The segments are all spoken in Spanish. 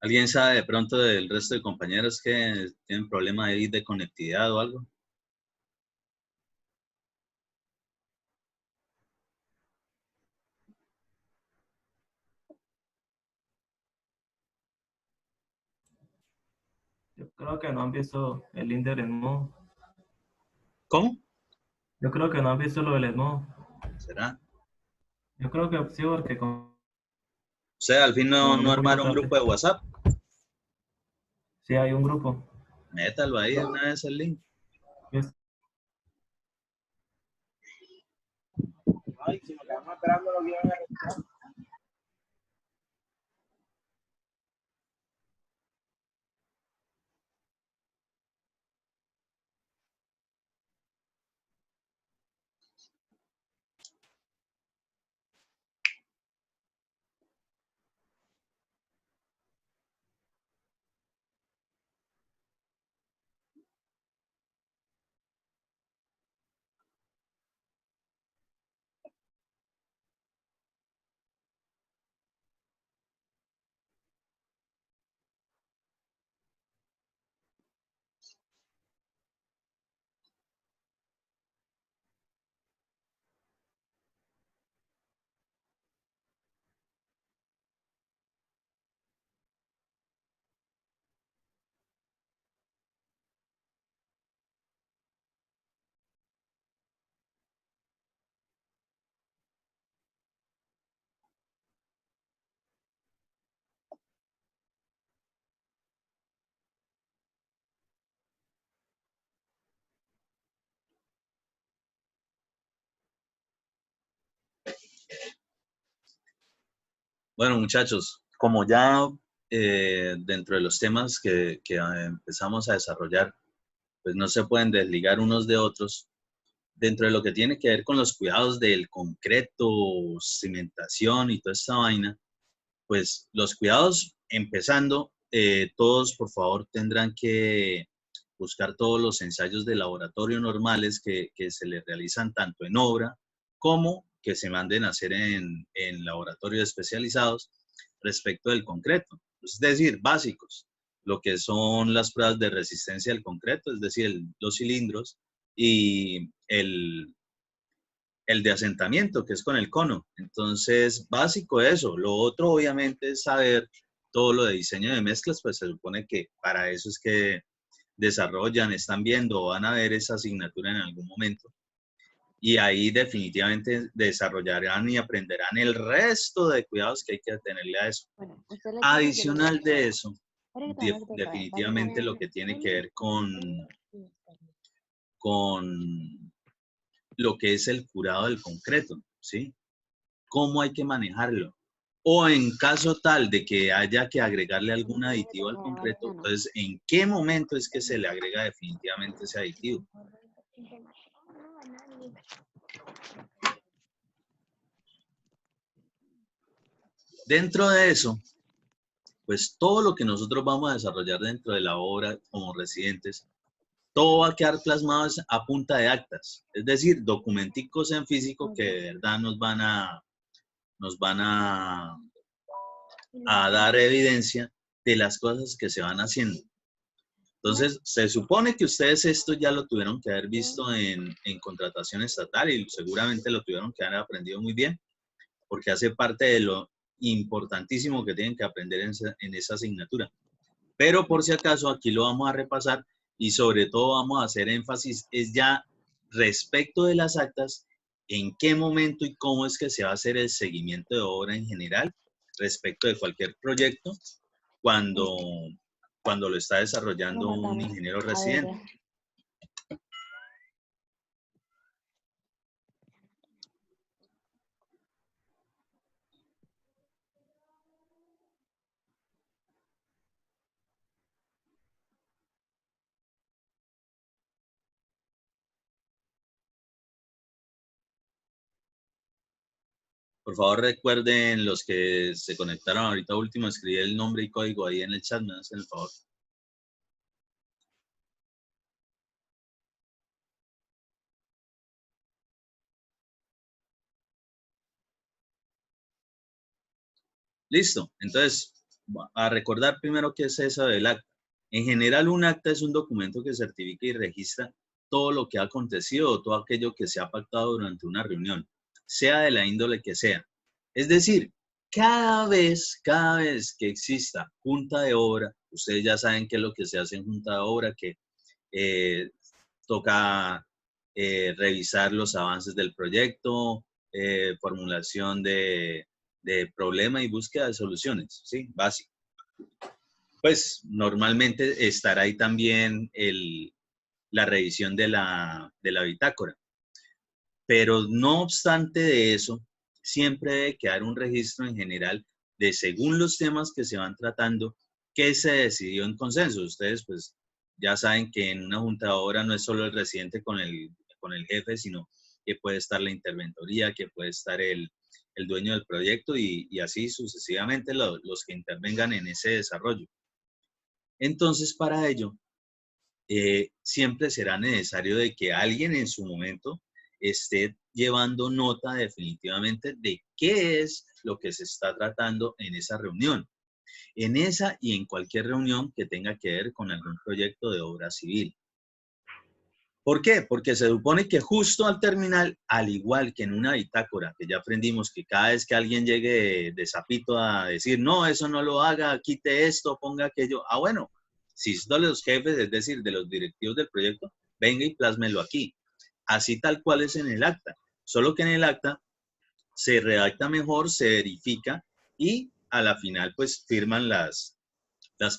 ¿Alguien sabe de pronto del resto de compañeros que tienen problema ahí de conectividad o algo? Yo creo que no han visto el link del ESMO. ¿Cómo? Yo creo que no han visto lo del ESMO. ¿Será? Yo creo que sí, porque como O sea, al fin no no me conecto armaron un tarde. grupo de WhatsApp. Sí, hay un grupo. Métalo ahí de una vez el link. Es- Ay, si nos quedamos esperando lo que iban a... Bueno, muchachos, como ya dentro de los temas que empezamos a desarrollar, pues no se pueden desligar unos de otros. Dentro de lo que tiene que ver con los cuidados del concreto, cimentación y toda esta vaina, pues los cuidados, empezando, todos por favor tendrán que buscar todos los ensayos de laboratorio normales que se les realizan tanto en obra como que se manden a hacer en laboratorios especializados respecto del concreto. Es decir, básicos, lo que son las pruebas de resistencia del concreto, es decir, los cilindros y el de asentamiento, que es con el cono. Entonces, básico eso. Lo otro, obviamente, es saber todo lo de diseño de mezclas, pues se supone que para eso es que desarrollan, están viendo o van a ver esa asignatura en algún momento. Y ahí definitivamente desarrollarán y aprenderán el resto de cuidados que hay que tenerle a eso. Bueno, usted le tiene que Adicional de eso, Espera que todavía no te cae. definitivamente lo que tiene que ver con lo que es el curado del concreto, ¿sí? ¿Cómo hay que manejarlo? O en caso tal de que haya que agregarle algún aditivo al concreto, entonces, ¿en qué momento es que se le agrega definitivamente ese aditivo? Dentro de eso, pues todo lo que nosotros vamos a desarrollar dentro de la obra como residentes, todo va a quedar plasmado a punta de actas, es decir, documenticos en físico que de verdad nos van a dar evidencia de las cosas que se van haciendo. Entonces, se supone que ustedes esto ya lo tuvieron que haber visto en contratación estatal y seguramente lo tuvieron que haber aprendido muy bien, porque hace parte de lo importantísimo que tienen que aprender en esa asignatura. Pero por si acaso, aquí lo vamos a repasar y sobre todo vamos a hacer énfasis, es ya respecto de las actas, en qué momento y cómo es que se va a hacer el seguimiento de obra en general respecto de cualquier proyecto cuando, cuando lo está desarrollando un ingeniero A ver, residente. Por favor, recuerden los que se conectaron ahorita último, escribí el nombre y código ahí en el chat, me hacen el favor. Listo. Entonces, a recordar primero qué es eso del acta. En general, un acta es un documento que certifica y registra todo lo que ha acontecido o todo aquello que se ha pactado durante una reunión, sea de la índole que sea. Es decir, cada vez que exista junta de obra, ustedes ya saben qué es lo que se hace en junta de obra, que toca revisar los avances del proyecto, formulación de problema y búsqueda de soluciones, ¿sí? Básico. Pues normalmente estará ahí también la revisión de la bitácora. Pero no obstante de eso, siempre debe quedar un registro en general de según los temas que se van tratando, qué se decidió en consenso. Ustedes pues ya saben que en una junta de obra no es solo el residente con el jefe, sino que puede estar la interventoría, que puede estar el dueño del proyecto y así sucesivamente los que intervengan en ese desarrollo. Entonces, para ello, siempre será necesario de que alguien en su momento esté llevando nota definitivamente de qué es lo que se está tratando en esa reunión. En esa y en cualquier reunión que tenga que ver con algún proyecto de obra civil. ¿Por qué? Porque se supone que justo al terminal, al igual que en una bitácora, que ya aprendimos que cada vez que alguien llegue de sapito a decir, no, eso no lo haga, quite esto, ponga aquello. Ah, bueno, si son de los jefes, es decir, de los directivos del proyecto, venga y plásmelo aquí. Así tal cual es en el acta. Solo que en el acta se redacta mejor, se verifica y a la final pues firman las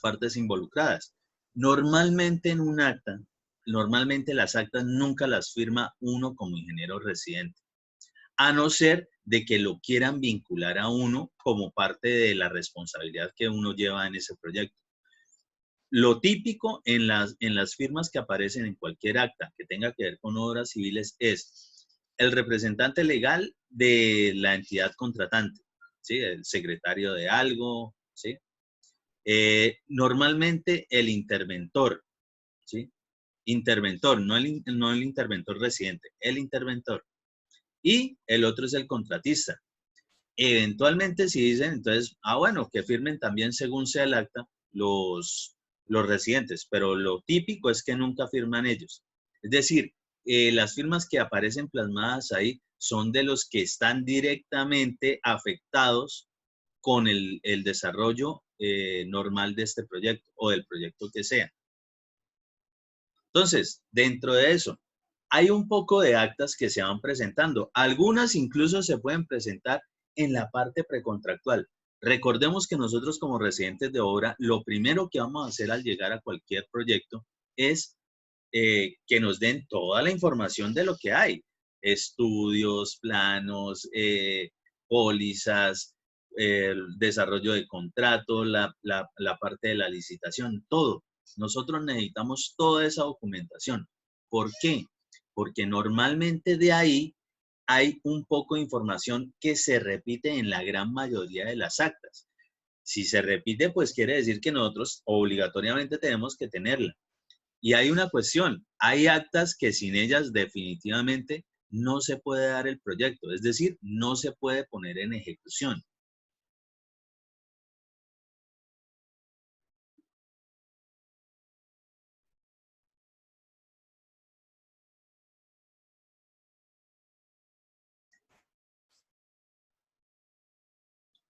partes involucradas. Normalmente en un acta, normalmente las actas nunca las firma uno como ingeniero residente, a no ser de que lo quieran vincular a uno como parte de la responsabilidad que uno lleva en ese proyecto. Lo típico en las firmas que aparecen en cualquier acta que tenga que ver con obras civiles es el representante legal de la entidad contratante, ¿sí? El secretario de algo, ¿sí? Normalmente el interventor, ¿sí? Interventor, no el interventor residente, el interventor. Y el otro es el contratista. Eventualmente si dicen, entonces, bueno, que firmen también según sea el acta los residentes, pero lo típico es que nunca firman ellos. Es decir, las firmas que aparecen plasmadas ahí son de los que están directamente afectados con el desarrollo normal de este proyecto o del proyecto que sea. Entonces, dentro de eso, hay un poco de actas que se van presentando. Algunas incluso se pueden presentar en la parte precontractual. Recordemos que nosotros como residentes de obra, lo primero que vamos a hacer al llegar a cualquier proyecto es que nos den toda la información de lo que hay. Estudios, planos, pólizas, el desarrollo de contrato, la parte de la licitación, todo. Nosotros necesitamos toda esa documentación. ¿Por qué? Porque normalmente de ahí hay un poco de información que se repite en la gran mayoría de las actas. Si se repite, pues quiere decir que nosotros obligatoriamente tenemos que tenerla. Y hay una cuestión, hay actas que sin ellas definitivamente no se puede dar el proyecto, es decir, no se puede poner en ejecución.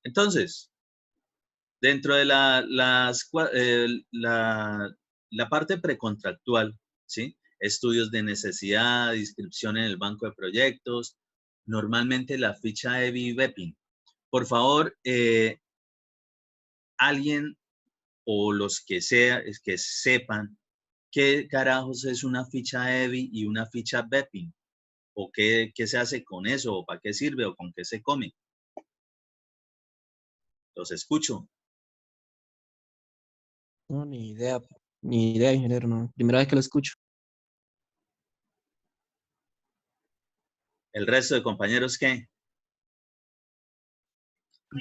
Entonces, dentro de la parte precontractual, ¿sí? Estudios de necesidad, inscripción en el banco de proyectos, normalmente la ficha EBI y BEPIN. Por favor, alguien o los que sepan qué carajos es una ficha EBI y una ficha BEPIN, o qué se hace con eso, o para qué sirve, o con qué se come. Los escucho. No, ni idea, ingeniero, no. Primera vez que lo escucho. ¿El resto de compañeros qué?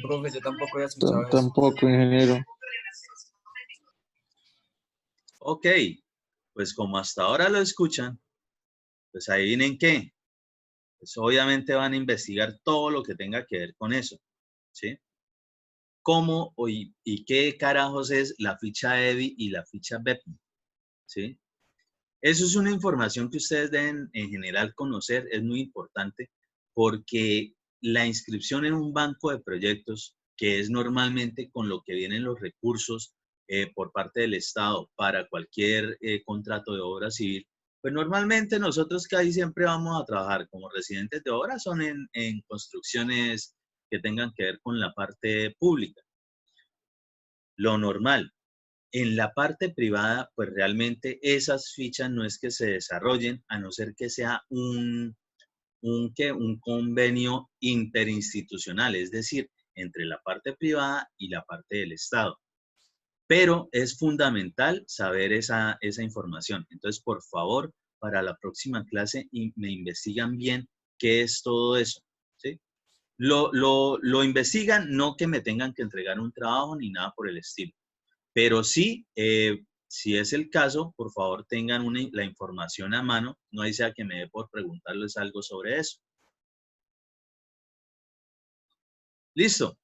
Profe, yo tampoco había escuchado eso. Tampoco, ingeniero. Ok, pues como hasta ahora lo escuchan, pues adivinen qué. Pues obviamente van a investigar todo lo que tenga que ver con eso, ¿sí? cómo y qué carajos es la ficha EBI y la ficha BEPI, ¿sí? Eso es una información que ustedes deben en general conocer, es muy importante porque la inscripción en un banco de proyectos, que es normalmente con lo que vienen los recursos por parte del Estado para cualquier contrato de obra civil, pues normalmente nosotros que ahí siempre vamos a trabajar como residentes de obra son en construcciones que tengan que ver con la parte pública. Lo normal. En la parte privada, pues realmente esas fichas no es que se desarrollen, a no ser que sea un convenio interinstitucional, es decir, entre la parte privada y la parte del Estado. Pero es fundamental saber esa información. Entonces, por favor, para la próxima clase me investigan bien qué es todo eso, ¿sí? Lo investigan, no que me tengan que entregar un trabajo ni nada por el estilo. Pero sí, si es el caso, por favor tengan la información a mano, no hay sea que me dé por preguntarles algo sobre eso. Listo.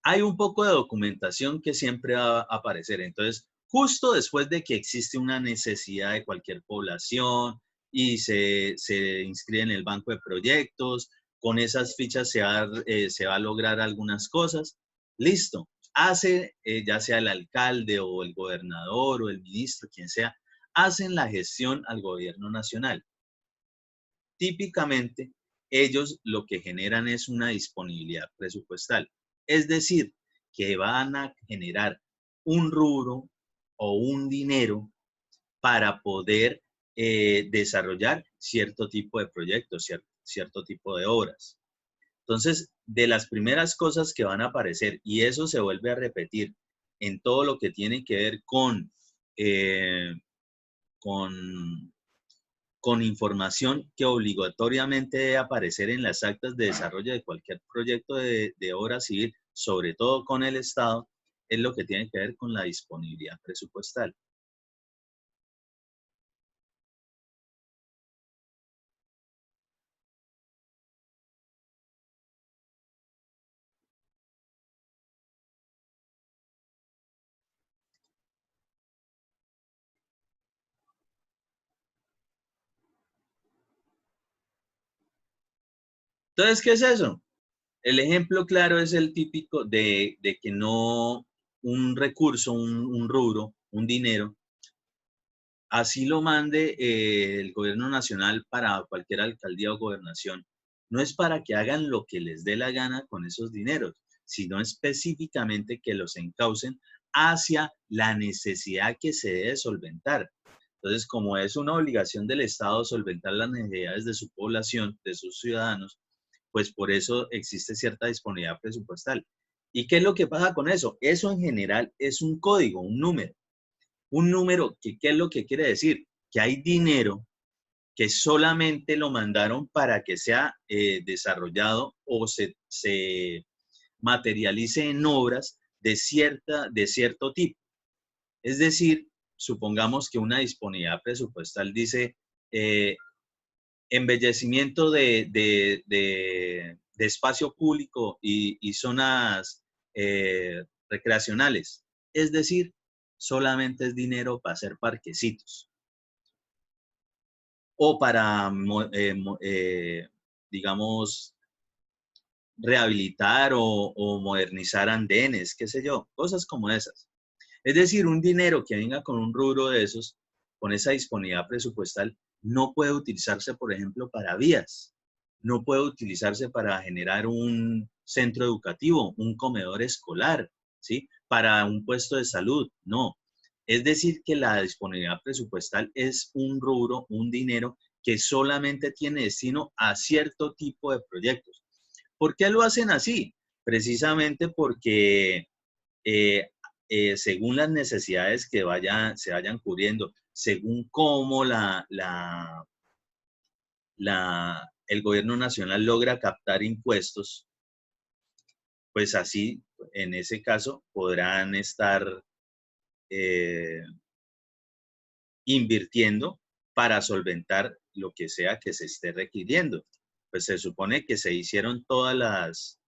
Hay un poco de documentación que siempre va a aparecer. Entonces, justo después de que existe una necesidad de cualquier población y se inscribe en el banco de proyectos, con esas fichas se va a lograr algunas cosas. Listo. Hace, ya sea el alcalde o el gobernador o el ministro, quien sea, hacen la gestión al gobierno nacional. Típicamente, ellos lo que generan es una disponibilidad presupuestal. Es decir, que van a generar un rubro o un dinero para poder desarrollar cierto tipo de proyectos, cierto tipo de obras. Entonces, de las primeras cosas que van a aparecer, y eso se vuelve a repetir en todo lo que tiene que ver con información que obligatoriamente debe aparecer en las actas de desarrollo de cualquier proyecto de obra civil, sobre todo con el Estado, es lo que tiene que ver con la disponibilidad presupuestal. Entonces, ¿qué es eso? El ejemplo claro es el típico de que no un recurso, un rubro, un dinero, así lo mande el gobierno nacional para cualquier alcaldía o gobernación. No es para que hagan lo que les dé la gana con esos dineros, sino específicamente que los encaucen hacia la necesidad que se debe solventar. Entonces, como es una obligación del Estado solventar las necesidades de su población, de sus ciudadanos, pues por eso existe cierta disponibilidad presupuestal. ¿Y qué es lo que pasa con eso? Eso en general es un código, un número. Un número, ¿qué es lo que quiere decir? Que hay dinero que solamente lo mandaron para que sea desarrollado o se materialice en obras de cierto tipo. Es decir, supongamos que una disponibilidad presupuestal dice embellecimiento de espacio público y zonas recreacionales. Es decir, solamente es dinero para hacer parquecitos o para, digamos, rehabilitar o modernizar andenes, qué sé yo, cosas como esas. Es decir, un dinero que venga con un rubro de esos, con esa disponibilidad presupuestal, no puede utilizarse, por ejemplo, para vías, no puede utilizarse para generar un centro educativo, un comedor escolar, ¿sí? Para un puesto de salud, no. Es decir, que la disponibilidad presupuestal es un rubro, un dinero que solamente tiene destino a cierto tipo de proyectos. ¿Por qué lo hacen así? Precisamente porque eh, según las necesidades que se vayan cubriendo, según cómo el gobierno nacional logra captar impuestos, pues así, en ese caso, podrán estar invirtiendo para solventar lo que sea que se esté requiriendo. Pues se supone que se hicieron todas las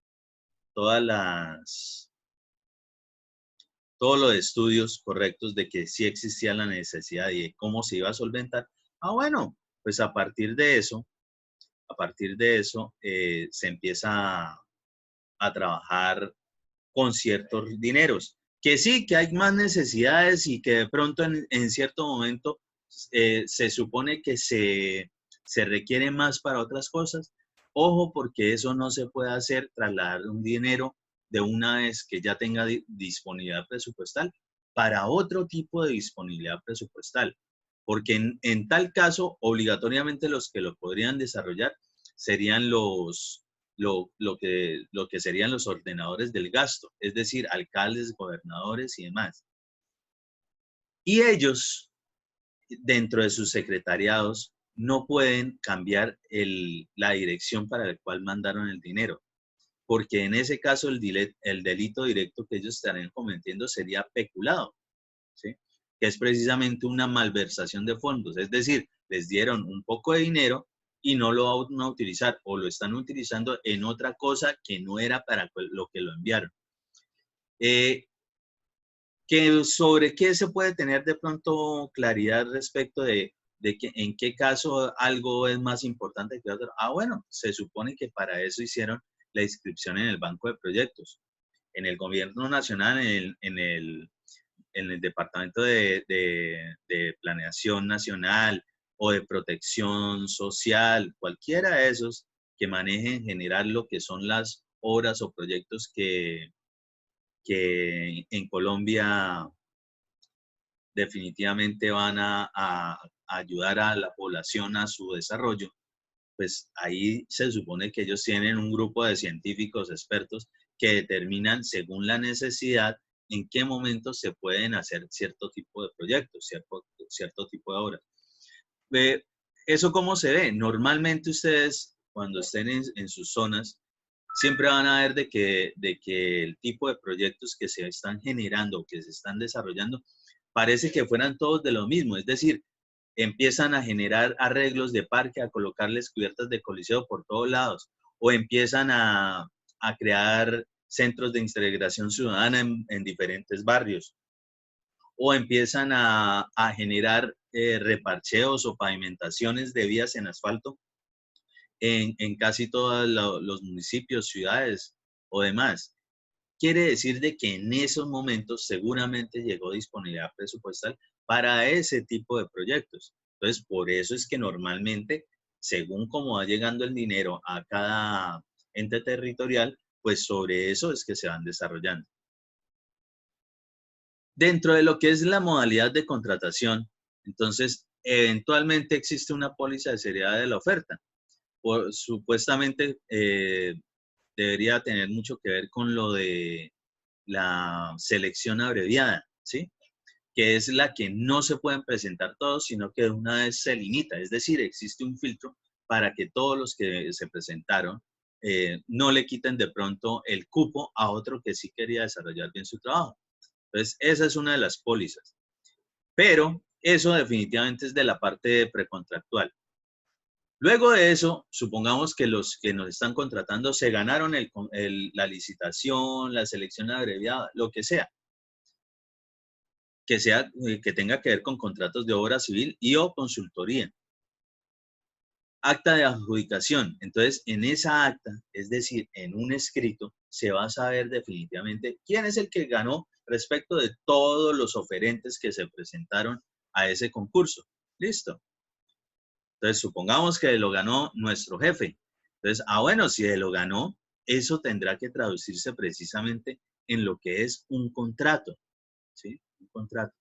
todos los estudios correctos de que sí existía la necesidad y de cómo se iba a solventar. Bueno, pues a partir de eso, se empieza a trabajar con ciertos dineros. Que sí, que hay más necesidades y que de pronto en cierto momento se supone que se requiere más para otras cosas. Ojo, porque eso no se puede hacer, trasladar un dinero de una vez que ya tenga disponibilidad presupuestal para otro tipo de disponibilidad presupuestal. Porque en tal caso, obligatoriamente los que lo podrían desarrollar serían lo que serían los ordenadores del gasto, es decir, alcaldes, gobernadores y demás. Y ellos, dentro de sus secretariados, no pueden cambiar la dirección para la cual mandaron el dinero, porque en ese caso el delito directo que ellos estarían cometiendo sería peculado, ¿sí? Que es precisamente una malversación de fondos, es decir, les dieron un poco de dinero y no lo van a utilizar o lo están utilizando en otra cosa que no era para lo que lo enviaron. ¿Sobre qué se puede tener de pronto claridad respecto de que en qué caso algo es más importante que otro? Bueno, se supone que para eso hicieron la inscripción en el Banco de Proyectos. En el Gobierno Nacional, en el Departamento de Planeación Nacional o de Protección Social, cualquiera de esos que manejen en general lo que son las obras o proyectos que en Colombia definitivamente van a ayudar a la población a su desarrollo, pues ahí se supone que ellos tienen un grupo de científicos expertos que determinan según la necesidad en qué momento se pueden hacer cierto tipo de proyectos, cierto tipo de obras. ¿Eso cómo se ve? Normalmente ustedes, cuando estén en sus zonas, siempre van a ver de que el tipo de proyectos que se están generando, que se están desarrollando, parece que fueran todos de lo mismo. Es decir, empiezan a generar arreglos de parque, a colocarles cubiertas de coliseo por todos lados, o empiezan a crear centros de integración ciudadana en diferentes barrios, o empiezan a generar reparcheos o pavimentaciones de vías en asfalto en casi todos los municipios, ciudades o demás. Quiere decir de que en esos momentos seguramente llegó disponibilidad presupuestal para ese tipo de proyectos. Entonces, por eso es que normalmente, según cómo va llegando el dinero a cada ente territorial, pues sobre eso es que se van desarrollando. Dentro de lo que es la modalidad de contratación, entonces, eventualmente existe una póliza de seriedad de la oferta. Supuestamente debería tener mucho que ver con lo de la selección abreviada, ¿sí? Que es la que no se pueden presentar todos, sino que de una vez se limita. Es decir, existe un filtro para que todos los que se presentaron no le quiten de pronto el cupo a otro que sí quería desarrollar bien su trabajo. Entonces, esa es una de las pólizas. Pero eso definitivamente es de la parte precontractual. Luego de eso, supongamos que los que nos están contratando se ganaron la licitación, la selección abreviada, lo que sea, que tenga que ver con contratos de obra civil y o consultoría. Acta de adjudicación. Entonces, en esa acta, es decir, en un escrito, se va a saber definitivamente quién es el que ganó respecto de todos los oferentes que se presentaron a ese concurso. ¿Listo? Entonces, supongamos que lo ganó nuestro jefe. Entonces, bueno, si lo ganó, eso tendrá que traducirse precisamente en lo que es un contrato, ¿sí? Un contrato.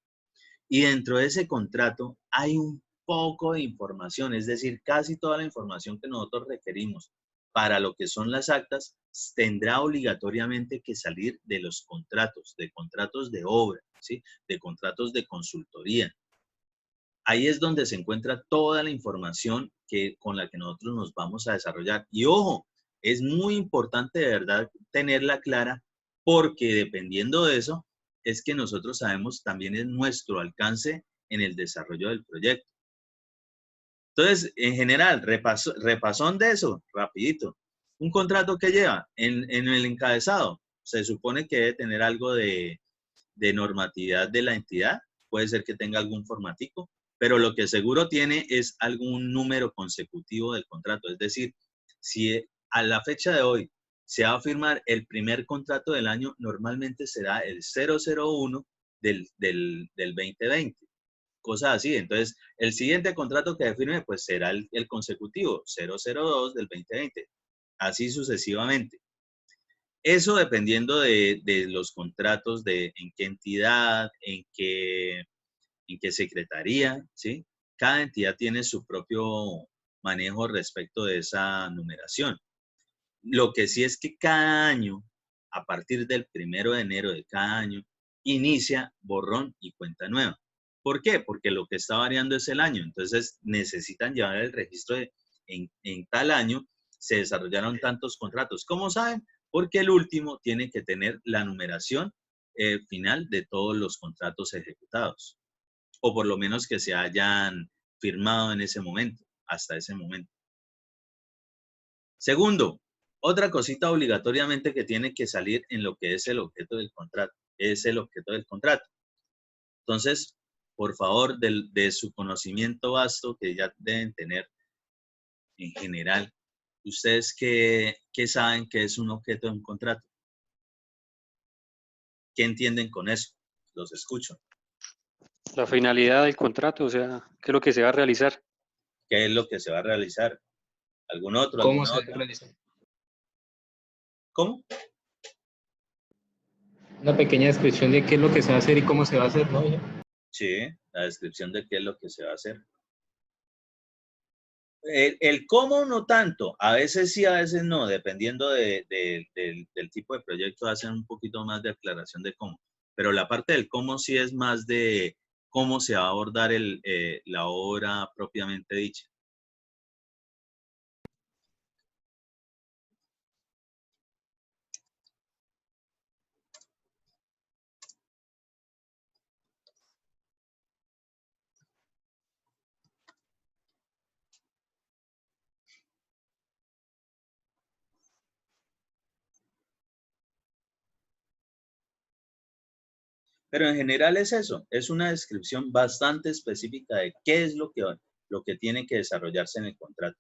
Y dentro de ese contrato hay un poco de información, es decir, casi toda la información que nosotros requerimos para lo que son las actas tendrá obligatoriamente que salir de los contratos de obra, ¿sí? De contratos de consultoría. Ahí es donde se encuentra toda la información con la que nosotros nos vamos a desarrollar. Y ojo, es muy importante de verdad tenerla clara porque dependiendo de eso es que nosotros sabemos también es nuestro alcance en el desarrollo del proyecto. Entonces, en general, repasón de eso, rapidito. Un contrato que lleva en el encabezado, se supone que debe tener algo de de normatividad de la entidad, puede ser que tenga algún formatico, pero lo que seguro tiene es algún número consecutivo del contrato. Es decir, si a la fecha de hoy se va a firmar el primer contrato del año, normalmente será el 001 del 2020. Cosas así. Entonces, el siguiente contrato que se firme, pues será el consecutivo, 002 del 2020. Así sucesivamente. Eso dependiendo de los contratos, de en qué entidad, en qué secretaría, ¿sí? Cada entidad tiene su propio manejo respecto de esa numeración. Lo que sí es que cada año, a partir del 1 de enero de cada año, inicia borrón y cuenta nueva. ¿Por qué? Porque lo que está variando es el año. Entonces, necesitan llevar el registro de en tal año se desarrollaron tantos contratos. ¿Cómo saben? Porque el último tiene que tener la numeración final de todos los contratos ejecutados. O por lo menos que se hayan firmado en ese momento, hasta ese momento. Segundo, otra cosita obligatoriamente que tiene que salir en lo que es el objeto del contrato. Es el objeto del contrato. Entonces, por favor, de su conocimiento vasto que ya deben tener en general, ¿ustedes qué saben que es un objeto de un contrato? ¿Qué entienden con eso? Los escucho. La finalidad del contrato, o sea, ¿qué es lo que se va a realizar? ¿Qué es lo que se va a realizar? ¿Algún otro? ¿Cómo ¿Alguna se otra? realiza? ¿Cómo? Una pequeña descripción de qué es lo que se va a hacer y cómo se va a hacer, ¿no? Sí, la descripción de qué es lo que se va a hacer. El cómo no tanto, a veces sí, a veces no, dependiendo del tipo de proyecto, hacen un poquito más de aclaración de cómo. Pero la parte del cómo sí es más de cómo se va a abordar la obra propiamente dicha. Pero en general es eso, es una descripción bastante específica de qué es lo que tiene que desarrollarse en el contrato.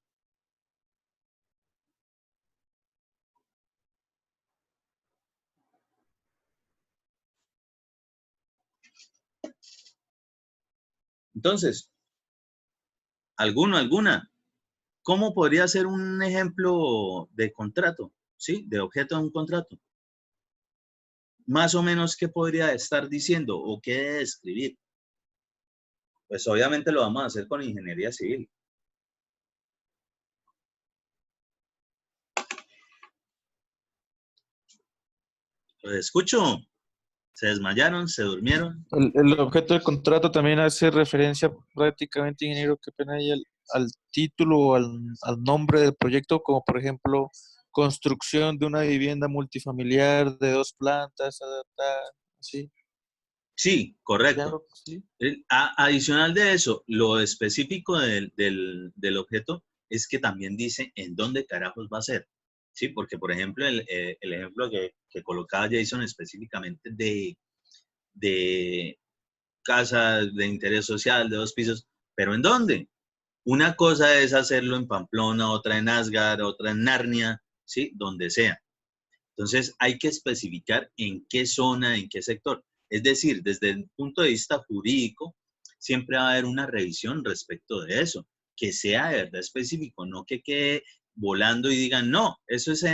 Entonces, alguna, ¿cómo podría ser un ejemplo de contrato? ¿Sí? De objeto de un contrato. Más o menos, ¿qué podría estar diciendo o qué debe describir? Pues obviamente lo vamos a hacer con ingeniería civil. Los escucho. ¿Se desmayaron? ¿Se durmieron? El objeto del contrato también hace referencia prácticamente, ingeniero, que pena ahí al título o al nombre del proyecto, como por ejemplo, construcción de una vivienda multifamiliar de 2 plantas, así. Sí, correcto. Claro, sí. Adicional de eso, lo específico del objeto es que también dice en dónde carajos va a ser. Sí, porque por ejemplo, el ejemplo que colocaba Jason específicamente de casa de interés social de 2 pisos, pero ¿en dónde? Una cosa es hacerlo en Pamplona, otra en Asgard, otra en Narnia, ¿sí? Donde sea. Entonces hay que especificar en qué zona, en qué sector. Es decir, desde el punto de vista jurídico, siempre va a haber una revisión respecto de eso, que sea de verdad específico, no que quede volando y digan, no, eso es,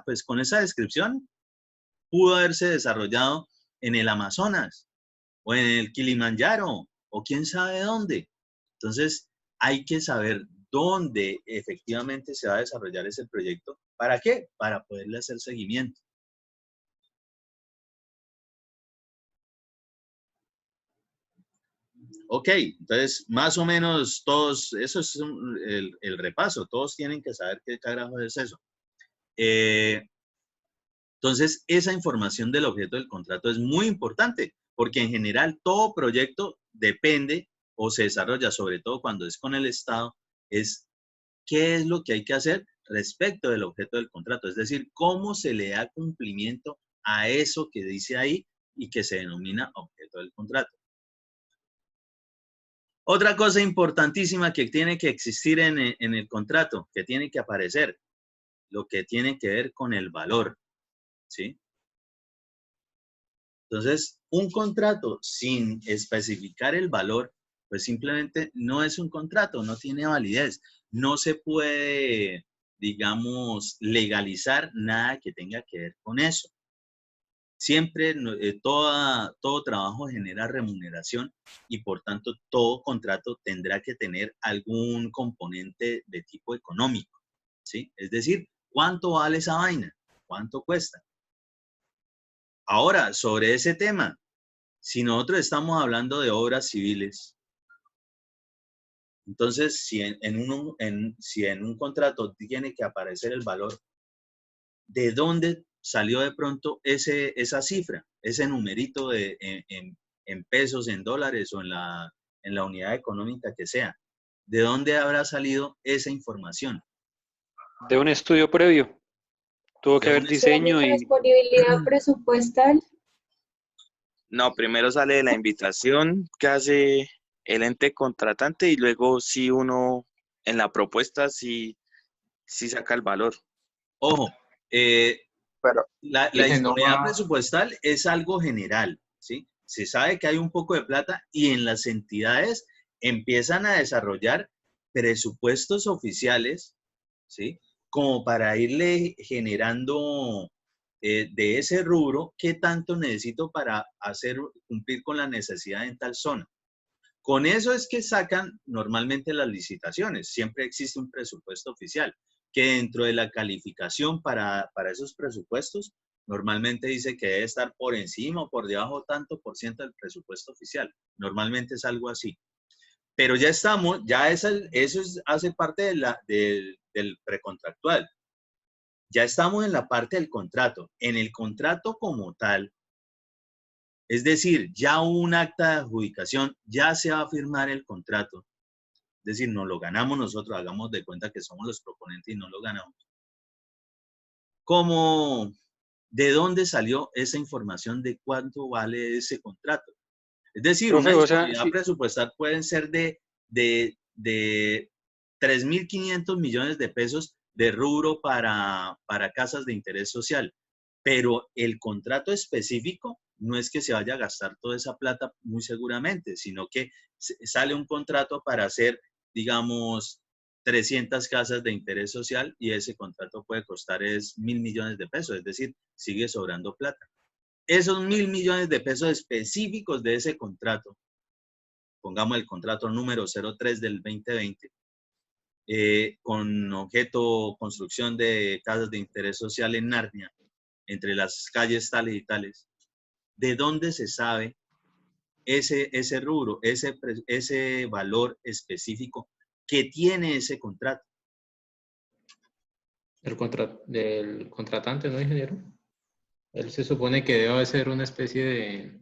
pues con esa descripción pudo haberse desarrollado en el Amazonas o en el Kilimanjaro o quién sabe dónde. Entonces hay que saber dónde efectivamente se va a desarrollar ese proyecto. ¿Para qué? Para poderle hacer seguimiento. Ok, entonces más o menos todos, eso es el repaso, todos tienen que saber qué carajo es eso. Entonces, esa información del objeto del contrato es muy importante, porque en general todo proyecto depende o se desarrolla, sobre todo cuando es con el Estado, es qué es lo que hay que hacer respecto del objeto del contrato, es decir, cómo se le da cumplimiento a eso que dice ahí y que se denomina objeto del contrato. Otra cosa importantísima que tiene que existir en el contrato, que tiene que aparecer, lo que tiene que ver con el valor, ¿sí? Entonces, un contrato sin especificar el valor, pues simplemente no es un contrato, no tiene validez. No se puede, digamos, legalizar nada que tenga que ver con eso. Siempre todo trabajo genera remuneración y por tanto todo contrato tendrá que tener algún componente de tipo económico, ¿sí? Es decir, ¿cuánto vale esa vaina? ¿Cuánto cuesta? Ahora, sobre ese tema, si nosotros estamos hablando de obras civiles, entonces si en un contrato tiene que aparecer el valor, ¿de dónde salió de pronto esa cifra, ese numerito en pesos, en dólares o en la unidad económica que sea? ¿De dónde habrá salido esa información? De un estudio previo. Tuvo que De haber un ¿Será diseño la y disponibilidad presupuestal? No, primero sale la invitación que hace el ente contratante y luego si uno en la propuesta sí saca el valor. Ojo, Pero la ese no disponibilidad va, presupuestal es algo general, ¿sí? Se sabe que hay un poco de plata y en las entidades empiezan a desarrollar presupuestos oficiales, ¿sí? Como para irle generando de ese rubro qué tanto necesito para cumplir con la necesidad en tal zona. Con eso es que sacan normalmente las licitaciones. Siempre existe un presupuesto oficial que dentro de la calificación para esos presupuestos normalmente dice que debe estar por encima o por debajo tanto por ciento del presupuesto oficial. Normalmente es algo así. Pero ya estamos, hace parte del precontractual. Ya estamos en la parte del contrato. En el contrato como tal, es decir, ya hubo un acta de adjudicación, ya se va a firmar el contrato. Es decir, nos lo ganamos nosotros, hagamos de cuenta que somos los proponentes y no lo ganamos. ¿De dónde salió esa información de cuánto vale ese contrato? Es decir, una profe, o sea, disponibilidad presupuestal pueden ser de 3.500 millones de pesos de rubro para casas de interés social. Pero el contrato específico no es que se vaya a gastar toda esa plata muy seguramente, sino que sale un contrato para hacer, digamos, 300 casas de interés social y ese contrato puede costar 1.000 millones de pesos, es decir, sigue sobrando plata. Esos 1.000 millones de pesos específicos de ese contrato, pongamos el contrato número 03 del 2020, con objeto construcción de casas de interés social en Narnia, entre las calles tales y tales, ¿de dónde se sabe ese rubro, ese valor específico que tiene ese contrato? del contratante, ¿no, ingeniero? Él se supone que debe hacer una especie de,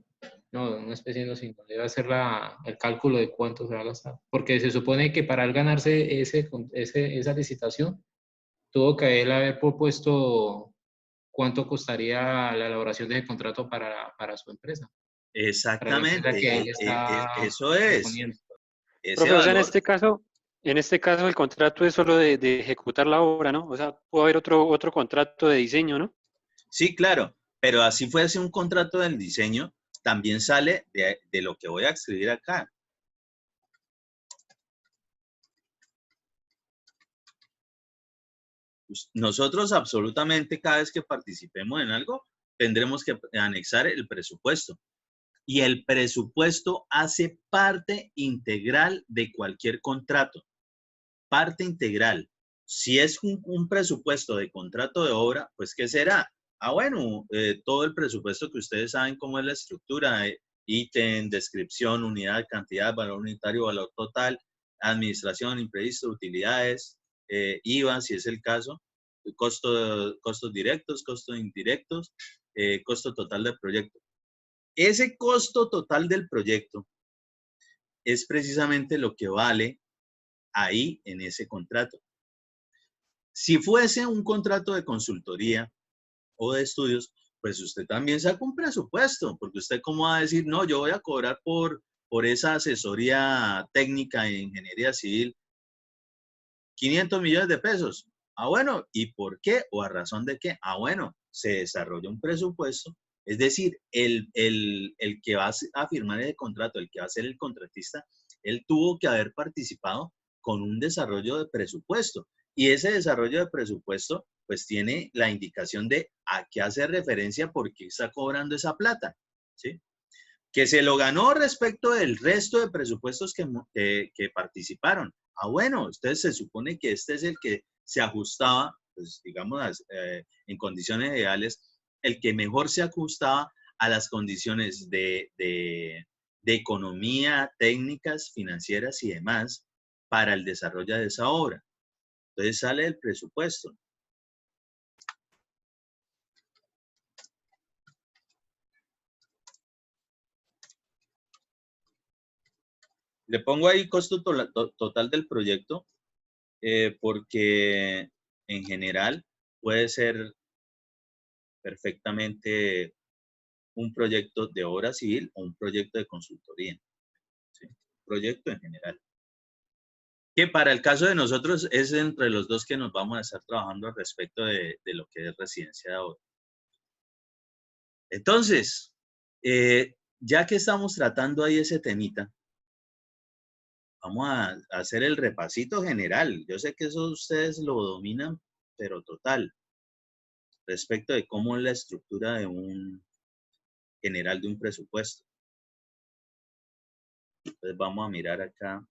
no, una especie no, sino debe hacer el cálculo de cuánto se va a gastar. Porque se supone que para él ganarse esa licitación, tuvo que él haber propuesto cuánto costaría la elaboración de ese contrato para su empresa. Para la empresa Exactamente, que él está eso es. proponiendo. Ese profe, o sea, valor, en este caso el contrato es solo de ejecutar la obra, ¿no? O sea, puede haber otro contrato de diseño, ¿no? sí, claro, pero así fuese un contrato del diseño, también sale de lo que voy a escribir acá. Nosotros absolutamente cada vez que participemos en algo, tendremos que anexar el presupuesto. Y el presupuesto hace parte integral de cualquier contrato. Parte integral. Si es un presupuesto de contrato de obra, pues ¿qué será? Bueno, todo el presupuesto que ustedes saben cómo es la estructura, ítem, descripción, unidad, cantidad, valor unitario, valor total, administración, imprevisto, utilidades, IVA, si es el caso, costos directos, costos indirectos, costo total del proyecto. Ese costo total del proyecto es precisamente lo que vale ahí en ese contrato. Si fuese un contrato de consultoría o de estudios, pues usted también saca un presupuesto, porque usted cómo va a decir, no, yo voy a cobrar por esa asesoría técnica en ingeniería civil 500 millones de pesos. Ah, bueno, ¿y por qué? ¿O a razón de qué? Ah, bueno, se desarrolla un presupuesto, es decir, el que va a firmar el contrato, el que va a ser el contratista, él tuvo que haber participado con un desarrollo de presupuesto. Y ese desarrollo de presupuesto, pues tiene la indicación de a qué hace referencia, por qué está cobrando esa plata, ¿sí? Que se lo ganó respecto del resto de presupuestos que participaron. Ah, bueno, entonces se supone que este es el que se ajustaba, pues digamos, en condiciones ideales, el que mejor se ajustaba a las condiciones de economía, técnicas, financieras y demás para el desarrollo de esa obra. Entonces sale el presupuesto. Le pongo ahí costo total del proyecto, porque en general puede ser perfectamente un proyecto de obra civil o un proyecto de consultoría, ¿sí? Proyecto en general. Que para el caso de nosotros es entre los dos que nos vamos a estar trabajando al respecto de lo que es residencia de obra. Entonces, ya que estamos tratando ahí ese temita, vamos a hacer el repasito general. Yo sé que eso ustedes lo dominan, pero total, respecto de cómo es la estructura de un general de un presupuesto. Entonces vamos a mirar acá,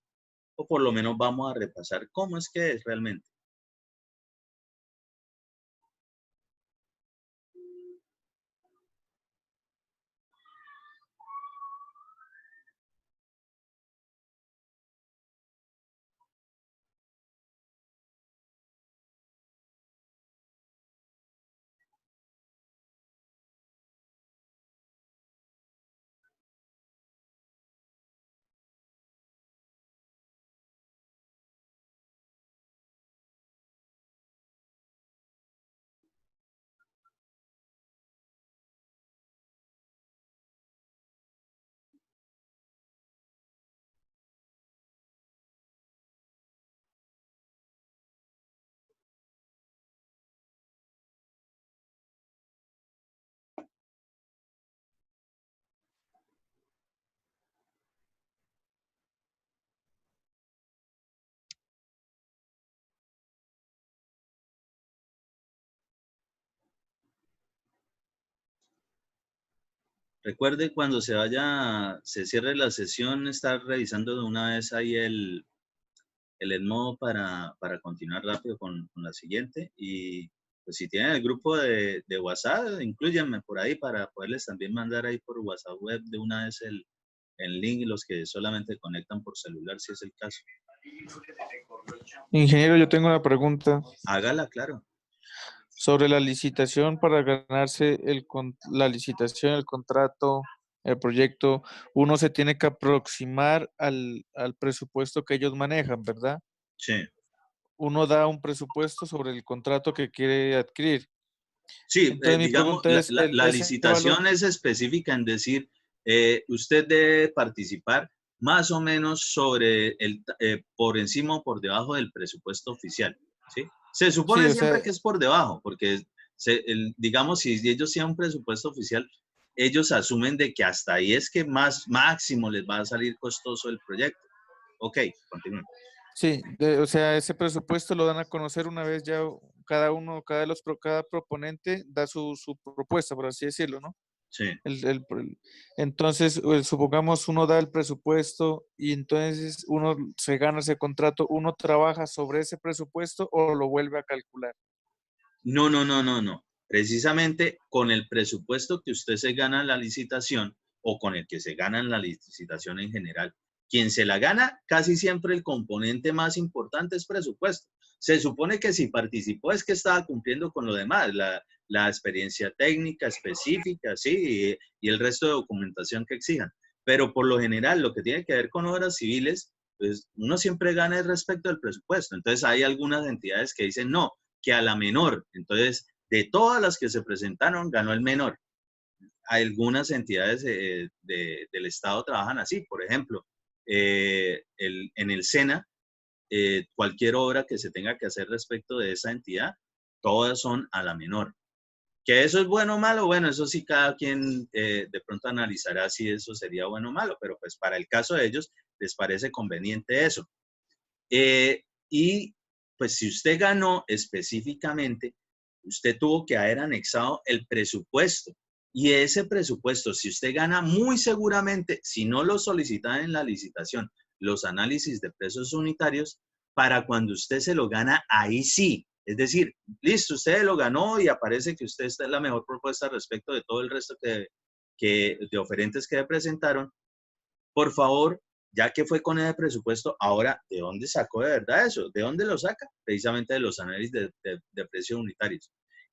o por lo menos vamos a repasar cómo es que es realmente. Recuerde cuando se cierre la sesión, estar revisando de una vez ahí el Edmodo para continuar rápido con la siguiente. Y pues si tienen el grupo de WhatsApp, incluyanme por ahí para poderles también mandar ahí por WhatsApp web de una vez el link, los que solamente conectan por celular, si es el caso. Ingeniero, yo tengo una pregunta. Hágala, claro. Sobre la licitación para ganarse la licitación, el contrato, el proyecto, uno se tiene que aproximar al presupuesto que ellos manejan, ¿verdad? Sí. Uno da un presupuesto sobre el contrato que quiere adquirir. Sí, Entonces, mi digamos, pregunta es, la licitación es específica en decir, usted debe participar más o menos sobre por encima o por debajo del presupuesto oficial, ¿sí? Se supone Sí, o siempre sea, que es por debajo, porque digamos, si ellos tienen un presupuesto oficial, ellos asumen de que hasta ahí es que máximo les va a salir costoso el proyecto. Ok, continúen. sí, o sea, ese presupuesto lo dan a conocer una vez ya cada proponente da su propuesta, por así decirlo, ¿no? Sí. Entonces, supongamos uno da el presupuesto y entonces uno se gana ese contrato, ¿uno trabaja sobre ese presupuesto o lo vuelve a calcular? No, no, no, no, no. Precisamente con el presupuesto que usted se gana en la licitación o con el que se gana en la licitación en general, quien se la gana, casi siempre el componente más importante es presupuesto. Se supone que si participó es que estaba cumpliendo con lo demás, la experiencia técnica específica, sí, y el resto de documentación que exijan. Pero por lo general, lo que tiene que ver con obras civiles, pues uno siempre gana respecto al presupuesto. Entonces hay algunas entidades que dicen no, que a la menor. Entonces, de todas las que se presentaron, ganó el menor. algunas entidades del Estado trabajan así. Por ejemplo, en el SENA, cualquier obra que se tenga que hacer respecto de esa entidad, todas son a la menor. ¿Que eso es bueno o malo? Bueno, eso sí cada quien de pronto analizará si eso sería bueno o malo, pero pues para el caso de ellos les parece conveniente eso. Y pues si usted ganó específicamente, usted tuvo que haber anexado el presupuesto. Y ese presupuesto, si usted gana, muy seguramente, si no lo solicita en la licitación, los análisis de precios unitarios, para cuando usted se lo gana, ahí sí. Es decir, listo, usted lo ganó y aparece que usted está en la mejor propuesta respecto de todo el resto de oferentes que le presentaron. Por favor, ya que fue con ese presupuesto, ahora, ¿de dónde sacó de verdad eso? ¿De dónde lo saca? Precisamente de los análisis de precios unitarios.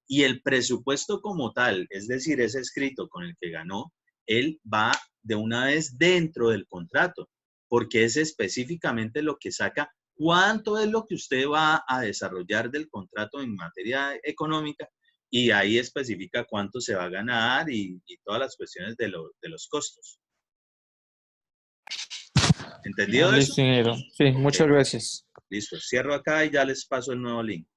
Y el presupuesto como tal, es decir, ese escrito con el que ganó, él va de una vez dentro del contrato, porque es específicamente lo que saca cuánto es lo que usted va a desarrollar del contrato en materia económica, y ahí especifica cuánto se va a ganar y todas las cuestiones de los costos. ¿Entendido eso? Listo, ingeniero. Sí, muchas gracias. Listo, cierro acá y ya les paso el nuevo link.